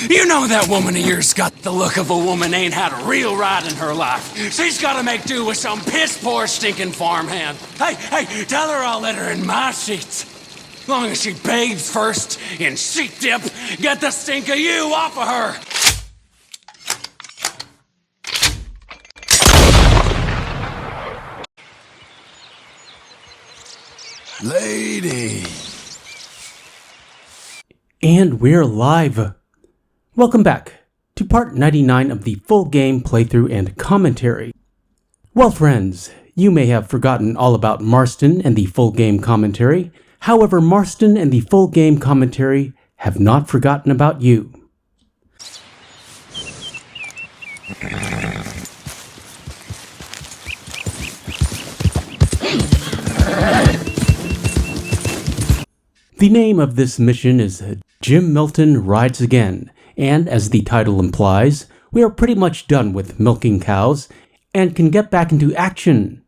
You know that woman of yours got the look of a woman ain't had a real ride in her life. She's gotta make do with some piss-poor stinking farmhand. Hey, tell her I'll let her in my sheets. Long as she bathes first in sheep dip, get the stink of you off of her. Lady. And we're live. Welcome back to part 99 of the full game playthrough and commentary. Well friends, you may have forgotten all about Marston and the full game commentary. However, Marston and the full game commentary have not forgotten about you. The name of this mission is Jim Milton Rides Again, and as the title implies, we are pretty much done with milking cows and can get back into action.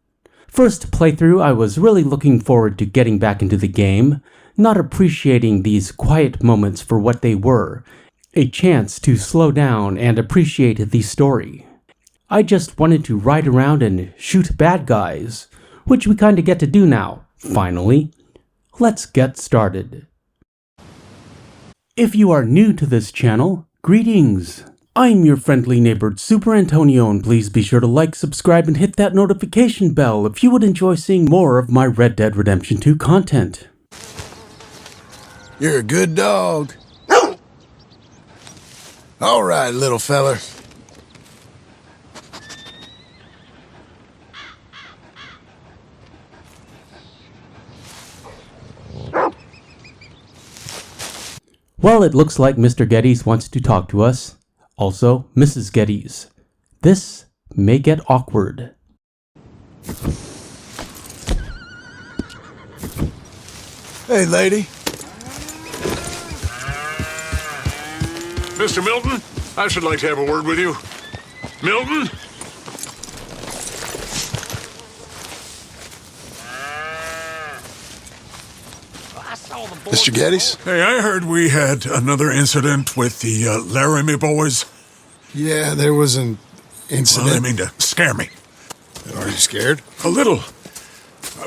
First playthrough, I was really looking forward to getting back into the game, not appreciating these quiet moments for what they were, a chance to slow down and appreciate the story. I just wanted to ride around and shoot bad guys, which we kinda get to do now, finally. Let's get started. If you are new to this channel, greetings! I'm your friendly neighbor Superantonio, and please be sure to like, subscribe, and hit that notification bell if you would enjoy seeing more of my Red Dead Redemption 2 content. You're a good dog. All right, little feller. Well, it looks like Mr. Geddes wants to talk to us. Also, Mrs. Geddes. This may get awkward. Hey, lady. Mr. Milton, I should like to have a word with you. Milton? Mr. Geddes? Hey, I heard we had another incident with the Laramie boys. Yeah, there was an incident. Well, they mean to scare me. Are you scared? A little.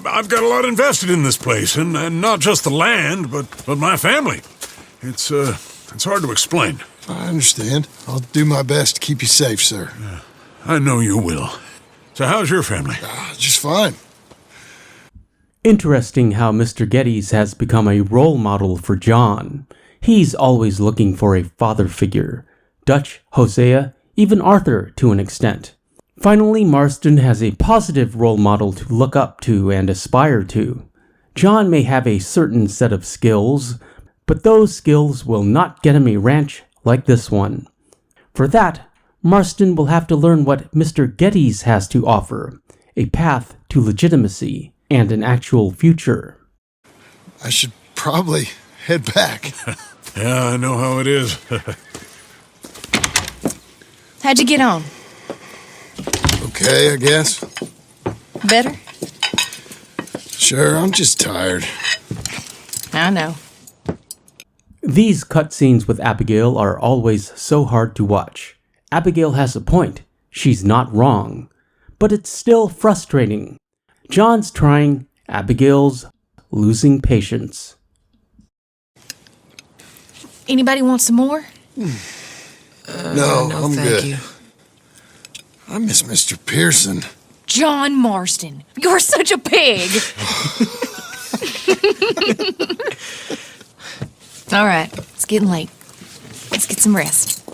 I've got a lot invested in this place, and not just the land, but my family. It's hard to explain. I understand. I'll do my best to keep you safe, sir. I know you will. So how's your family? Just fine. Interesting how Mr. Geddes has become a role model for John. He's always looking for a father figure. Dutch, Hosea, even Arthur to an extent. Finally, Marston has a positive role model to look up to and aspire to. John may have a certain set of skills, but those skills will not get him a ranch like this one. For that, Marston will have to learn what Mr. Geddes has to offer, a path to legitimacy and an actual future. I should probably head back. Yeah, I know how it is. How'd you get on? Okay, I guess. Better? Sure, I'm just tired. I know. These cutscenes with Abigail are always so hard to watch. Abigail has a point. She's not wrong. But it's still frustrating. John's trying, Abigail's losing patience. Anybody want some more? No, I'm thank good. you. I miss Mr. Pearson. John Marston, you're such a pig! All right, it's getting late. Let's get some rest.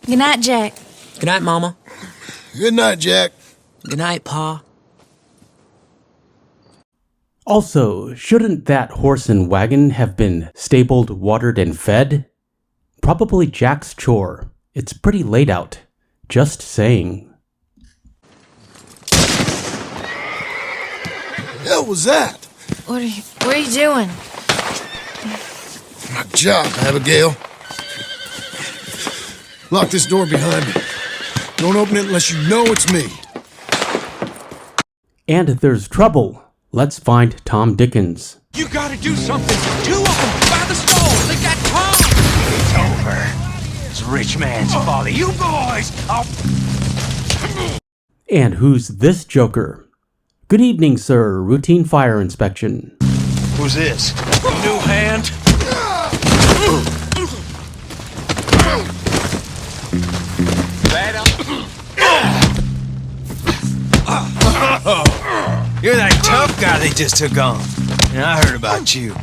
Good night, Jack. Good night, Mama. Good night, Jack. Good night, Pa. Also, shouldn't that horse and wagon have been stabled, watered, and fed? Probably Jack's chore. It's pretty late out. Just saying. Hell was that? What are you doing? My job, Abigail. Lock this door behind me. Don't open it unless you know it's me. And there's trouble. Let's find Tom Dickens. You gotta do something. Two of them by the stall. They rich man's folly. You boys are... And who's this joker? Good evening, sir. Routine fire inspection. Who's this? New hand? You're that tough guy they just took on. And I heard about you.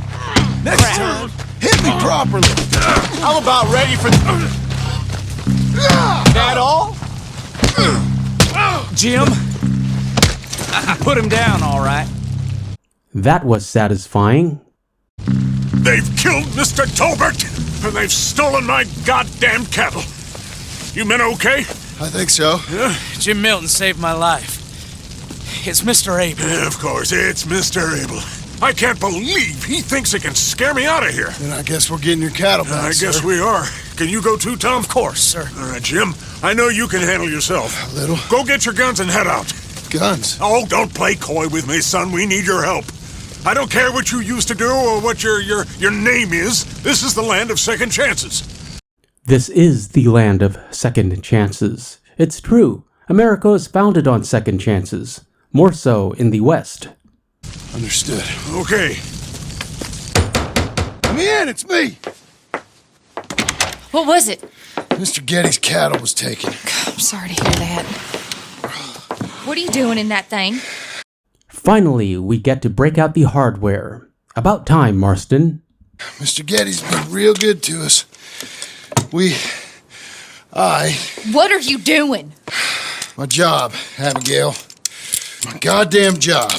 Next time, hit me properly. I'm about ready for that all? Jim, put him down, all right. That was satisfying. They've killed Mr. Tolbert, and they've stolen my goddamn cattle. You men okay? I think so. Yeah? Jim Milton saved my life. It's Mr. Abel. Yeah, of course, it's Mr. Abel. I can't believe he thinks he can scare me out of here. Then I guess we're getting your cattle back, I guess sir. we are. Can you go too, Tom? Of course, sir. All right, Jim. I know you can handle yourself. A little. Go get your guns and head out. Guns. Oh, don't play coy with me, son. We need your help. I don't care what you used to do or what your name is. This is the land of second chances. This is the land of second chances. It's true. America is founded on second chances. More so in the West. Understood. Okay. Let me in, it's me. What was it? Mr. Getty's cattle was taken. I'm sorry to hear that. What are you doing in that thing? Finally, we get to break out the hardware. About time, Marston. Mr. Getty's been real good to us. What are you doing? My job, Abigail. My goddamn job.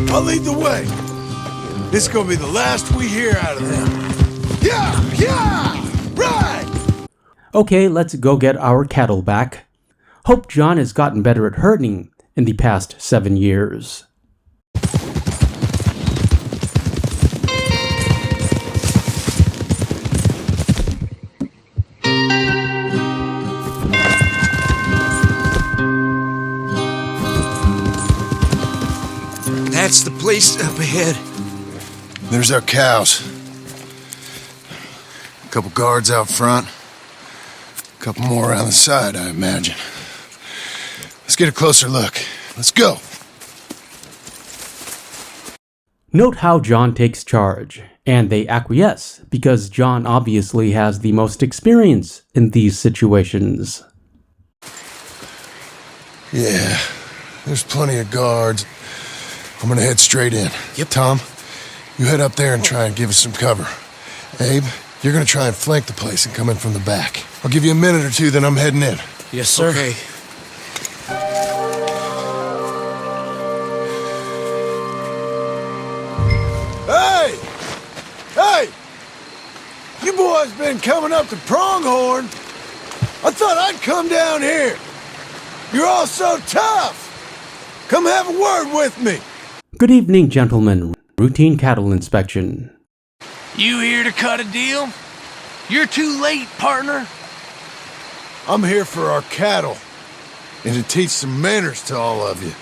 I'll lead the way. This is gonna be the last we hear out of them. Yeah, right! Okay, let's go get our cattle back. Hope John has gotten better at herding in the past 7 years. That's the place up ahead. There's our cows. A couple guards out front. A couple more around the side, I imagine. Let's get a closer look. Let's go. Note how John takes charge, and they acquiesce because John obviously has the most experience in these situations. Yeah, there's plenty of guards. I'm gonna head straight in. Yep. Tom, you head up there and try and give us some cover. Abe, you're gonna try and flank the place and come in from the back. I'll give you a minute or two, then I'm heading in. Yes, sir. Okay. Hey! Hey! You boys been coming up to Pronghorn. I thought I'd come down here. You're all so tough. Come have a word with me. Good evening, gentlemen. Routine cattle inspection. You here to cut a deal? You're too late, partner. I'm here for our cattle and to teach some manners to all of you.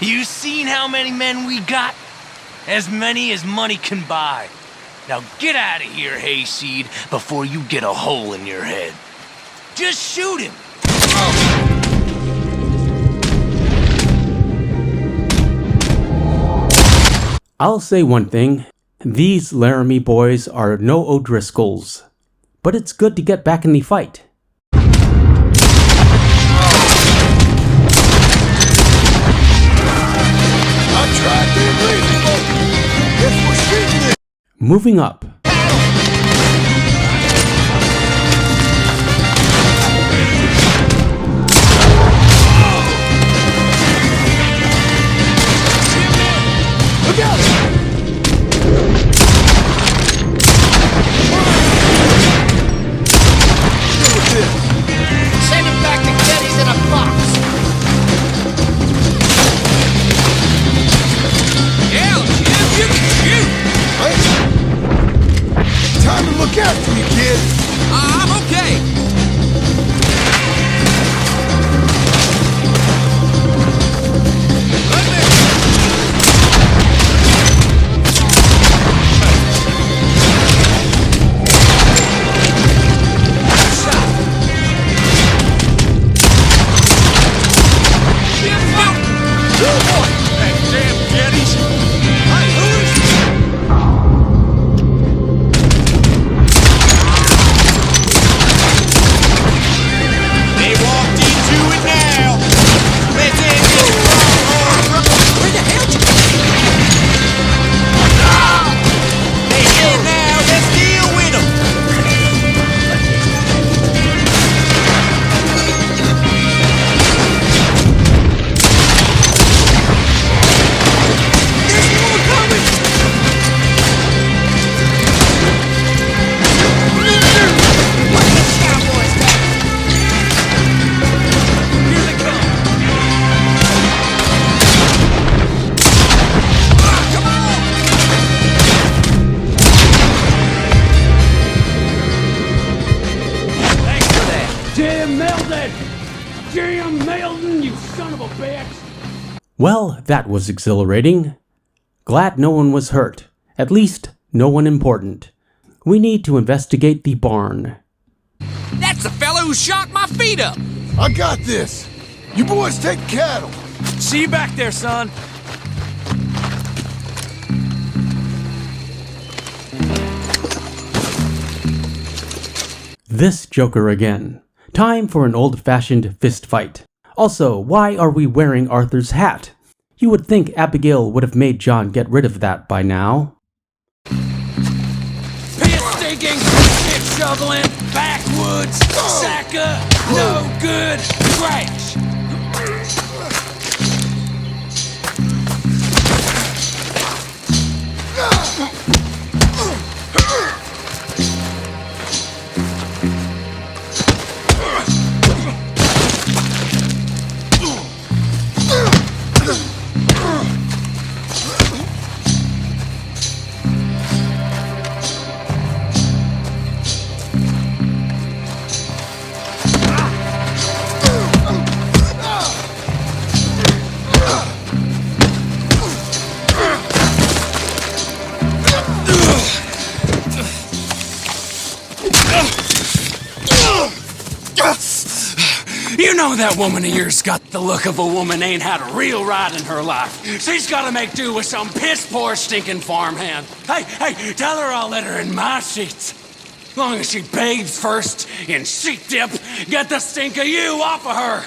You seen how many men we got? As many as money can buy. Now get out of here, hayseed, before you get a hole in your head. Just shoot him. I'll say one thing. These Laramie boys are no O'Driscolls. But it's good to get back in the fight. I tried being reasonable. Guess we're shooting it. Moving up. Look out! Deal with this. Send him back to Getty's in a box. Yeah, Jim, you can shoot. Hey. Time to look out for you, kid. I'm okay. That damn Yetis! Hey, who is... They walked into it now! Let's end this pronghorn! Where the hell did you... They in now! Let's deal with them! There's more coming! What the cowboys got? Here they come! Come on! Thanks for that. Jim Milton! Jim Milton, you son of a bitch! Well, that was exhilarating. Glad no one was hurt. At least, no one important. We need to investigate the barn. That's the fellow who shot my feet up! I got this. You boys take cattle. See you back there, son. This Joker again. Time for an old-fashioned fist fight. Also, why are we wearing Arthur's hat? You would think Abigail would have made John get rid of that by now. Piss stinking, shit shoveling, backwoods, sacker, no good, trash! You know that woman of yours got the look of a woman ain't had a real ride in her life. She's gotta make do with some piss-poor stinking farmhand. Hey, tell her I'll let her in my sheets. Long as she bathes first in sheep dip, get the stink of you off of her.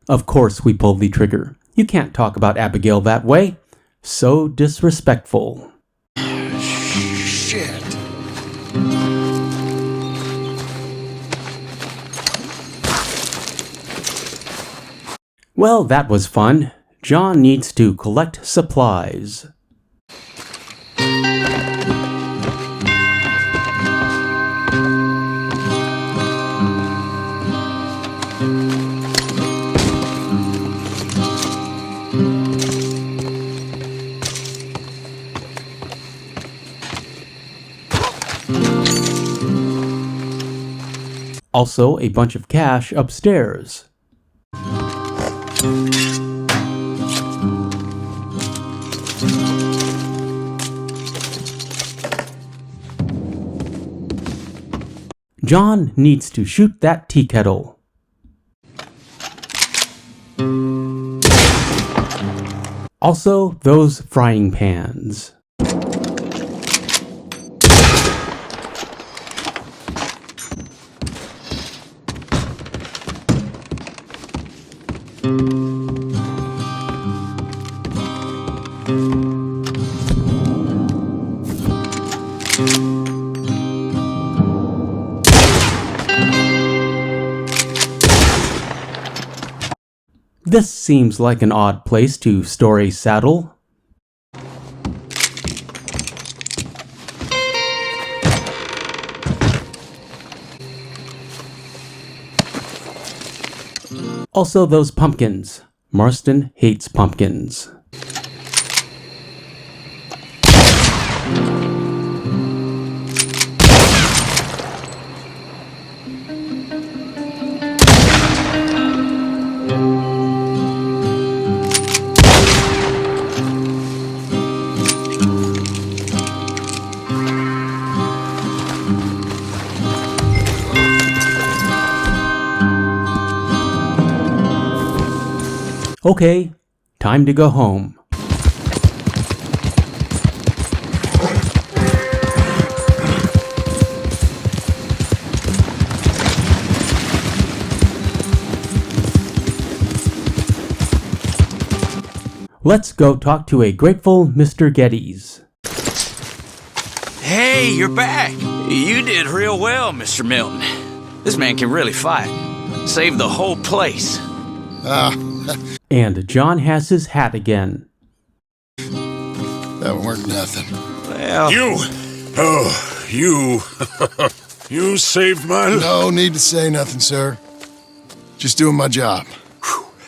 Of course we pulled the trigger. You can't talk about Abigail that way. So disrespectful. Shit. Well, that was fun. John needs to collect supplies. Also, a bunch of cash upstairs. John needs to shoot that tea kettle. Also, those frying pans. This seems like an odd place to store a saddle. Also those pumpkins. Marston hates pumpkins. Okay, time to go home. Let's go talk to a grateful Mr. Geddes. Hey, you're back. You did real well, Mr. Milton. This man can really fight. Saved the whole place. And John has his hat again. That weren't nothing. Well, You saved my life. No need to say nothing, sir. Just doing my job.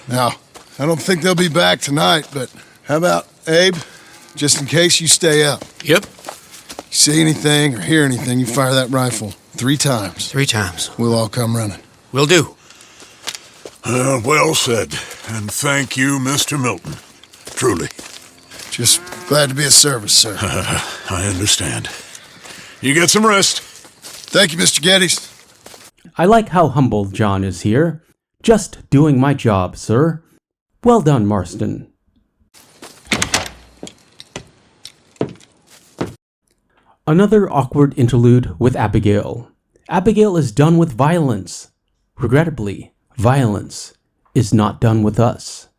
Now, I don't think they'll be back tonight, but how about Abe? Just in case you stay up. Yep. You see anything or hear anything, you fire that rifle 3 times. 3 times. We'll all come running. Will do. Well said. And thank you, Mr. Milton. Truly. Just glad to be of service, sir. I understand. You get some rest. Thank you, Mr. Geddes. I like how humble John is here. Just doing my job, sir. Well done, Marston. Another awkward interlude with Abigail. Abigail is done with violence. Regrettably, violence is not done with us.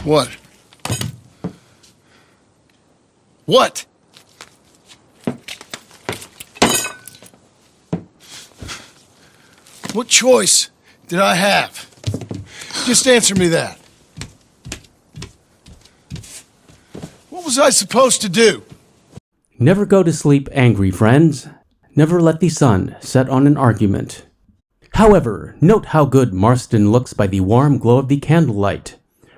What? What? What choice did I have? Just answer me that. What was I supposed to do? Never go to sleep angry, friends. Never let the sun set on an argument. However, note how good Marston looks by the warm glow of the candlelight.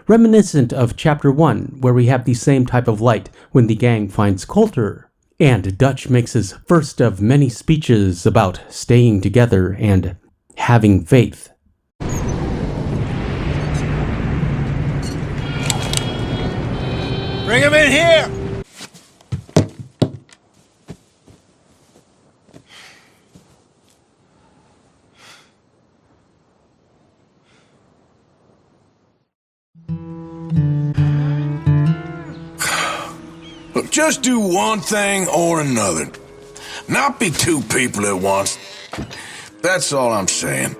Reminiscent of Chapter 1, where we have the same type of light when the gang finds Coulter. And Dutch makes his first of many speeches about staying together and having faith. Bring him in here! Look, just do one thing or another. Not be 2 people at once. That's all I'm saying.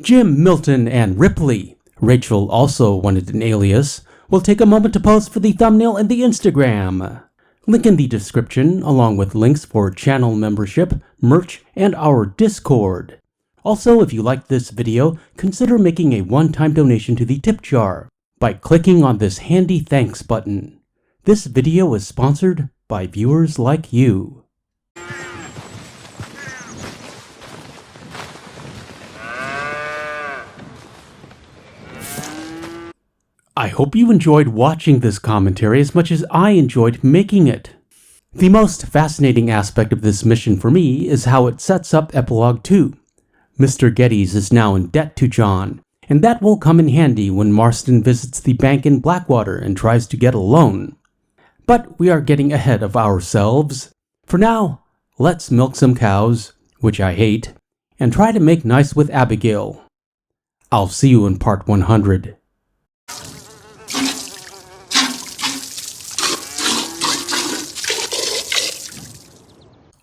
Jim, Milton, and Ripley. Rachel also wanted an alias. We'll take a moment to post for the thumbnail and the Instagram. Link in the description, along with links for channel membership, merch, and our Discord. Also, if you liked this video, consider making a one-time donation to the tip jar by clicking on this handy thanks button. This video is sponsored by viewers like you. I hope you enjoyed watching this commentary as much as I enjoyed making it. The most fascinating aspect of this mission for me is how it sets up Epilogue 2. Mr. Geddes is now in debt to John, and that will come in handy when Marston visits the bank in Blackwater and tries to get a loan. But we are getting ahead of ourselves. For now, let's milk some cows, which I hate, and try to make nice with Abigail. I'll see you in part 100.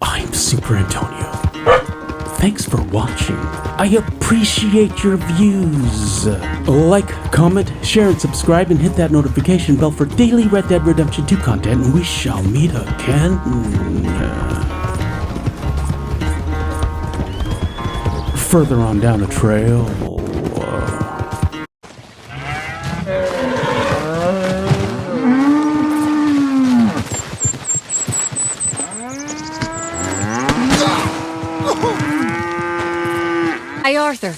I'm Superantonio. Thanks for watching. I appreciate your views. Like, comment, share, and subscribe, and hit that notification bell for daily Red Dead Redemption 2 content, and we shall meet again. Further on down the trail. Hey, Arthur.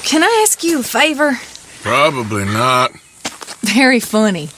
Can I ask you a favor? Probably not. Very funny.